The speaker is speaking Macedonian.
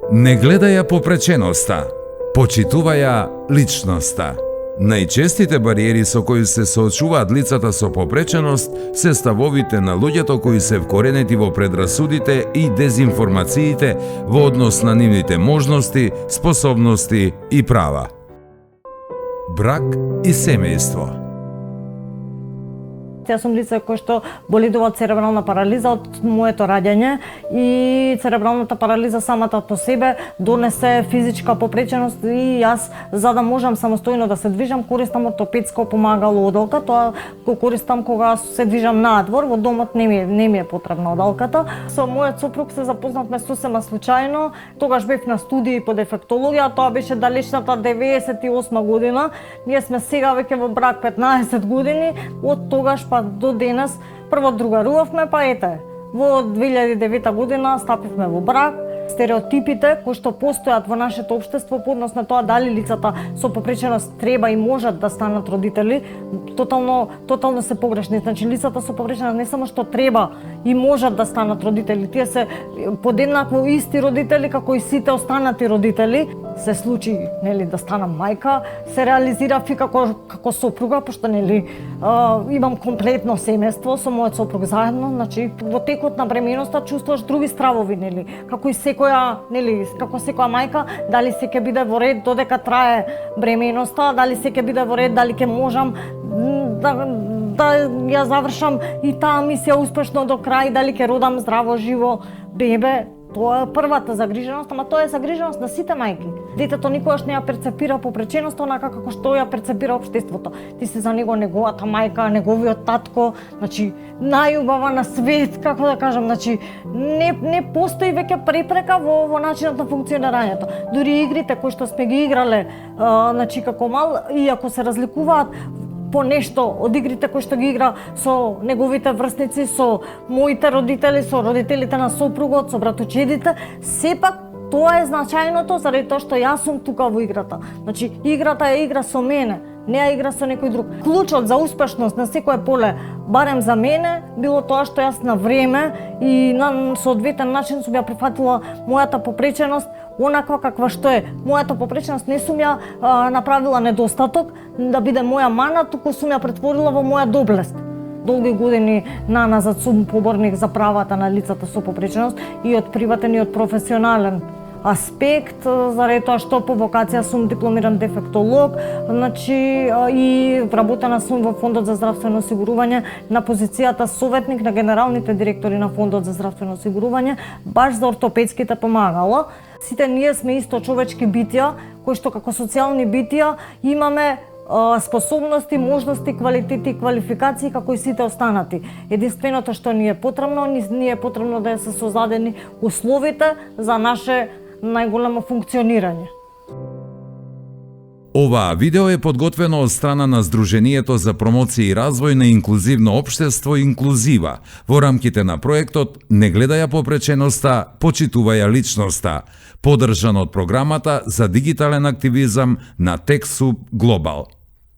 Не гледај ја попреченоста, почитувај ја личноста. Најчестите бариери со кои се соочуваат лицата со попреченост се ставовите на луѓето кои се вкоренети во предрасудите и дезинформациите во однос на нивните можности, способности и права. Брак и семејство. Јас сум лице кој што боледува од церебрална парализа од моето раѓање и церебралната парализа самата по себе донесе физичка попреченост и јас за да можам самостојно да се движам користам ортопедско помагало одалка. Тоа го користам кога се движам надвор, во домот не ми е потребна одалката. Со мојот сопруг се запознавме сосема случајно. Тогаш бев на студии по дефектологија, тоа беше далечната 98 година. Ние сме сега веќе во брак 15 години, од тогаш до денес прво другарувавме, па ете, во 2009 година стапивме во брак. Стереотипите кои што постојат во нашето општество по однос на тоа дали лицата со попреченост треба и можат да станат родители, тотално се погрешни. Значи лицата со попреченост не само што треба и можат да станат родители, тие се подеднакво исти родители како и сите останати родители. Се случи, нели, да станам мајка, се реализирав и како сопруга, пошто нели имам комплетно семејство со мојот сопруг заедно. Значи во текот на бременоста чувствуваш други стравови, нели, како и секоја, нели, како секоја мајка, дали се ќе биде во ред додека трае бременоста, дали се ќе биде во ред, дали ќе можам да ја завршам и таа мисија успешно до крај, дали ќе родам здраво, живо бебе. Тоа е првата загриженост, ама тоа е загриженост на сите мајки. Детето никогаш не ја перцепира попреченоста онака како што ја перцепира општеството. Ти си за него неговата мајка, неговиот татко, значи најубава на свет, како да кажам, значи не постои веќе препрека во начинот на функционирањето. Дури игрите кои што сме ги играле, значи како мал, иако се разликуваат по нешто од игрите кои што ги игра со неговите врсници, со моите родители, со родителите на сопругот, со братучедите, сепак тоа е значајното заради тоа што јас сум тука во играта. Значи, играта е игра со мене, не ја игра со некој друг. Клучот за успешност на секое поле, барем за мене, било тоа што јас на време и на соодветен начин сум ја прифатила мојата попреченост онаква каква што е. Мојата попреченост не сум ја направила недостаток да биде моја мана, туку сум ја претворила во моја доблест. Долги години наназад сум поборник за правата на лицата со попреченост и од приватен и од професионален аспект, заради тоа што по вокација сум дипломиран дефектолог, значи и вработена сум во Фондот за здравствено осигурување на позицијата советник на генералните директори на Фондот за здравствено осигурување, баш за ортопедските помагала. Сите ние сме исто човечки битија, кои што како социјални битија имаме способности, можности, квалитети и квалификации како и сите останати. Единственото што ни е потребно да се создадени условите за наше најголемо функционирање. Оваа видео е подготвено од страна на Сдруженијето за промоција и развој на инклузивно општество Инклузива во рамките на проектот Не гледај ја попреченоста, почитувај ја личноста, поддржан од програмата за дигитален активизам на TechSoup Global.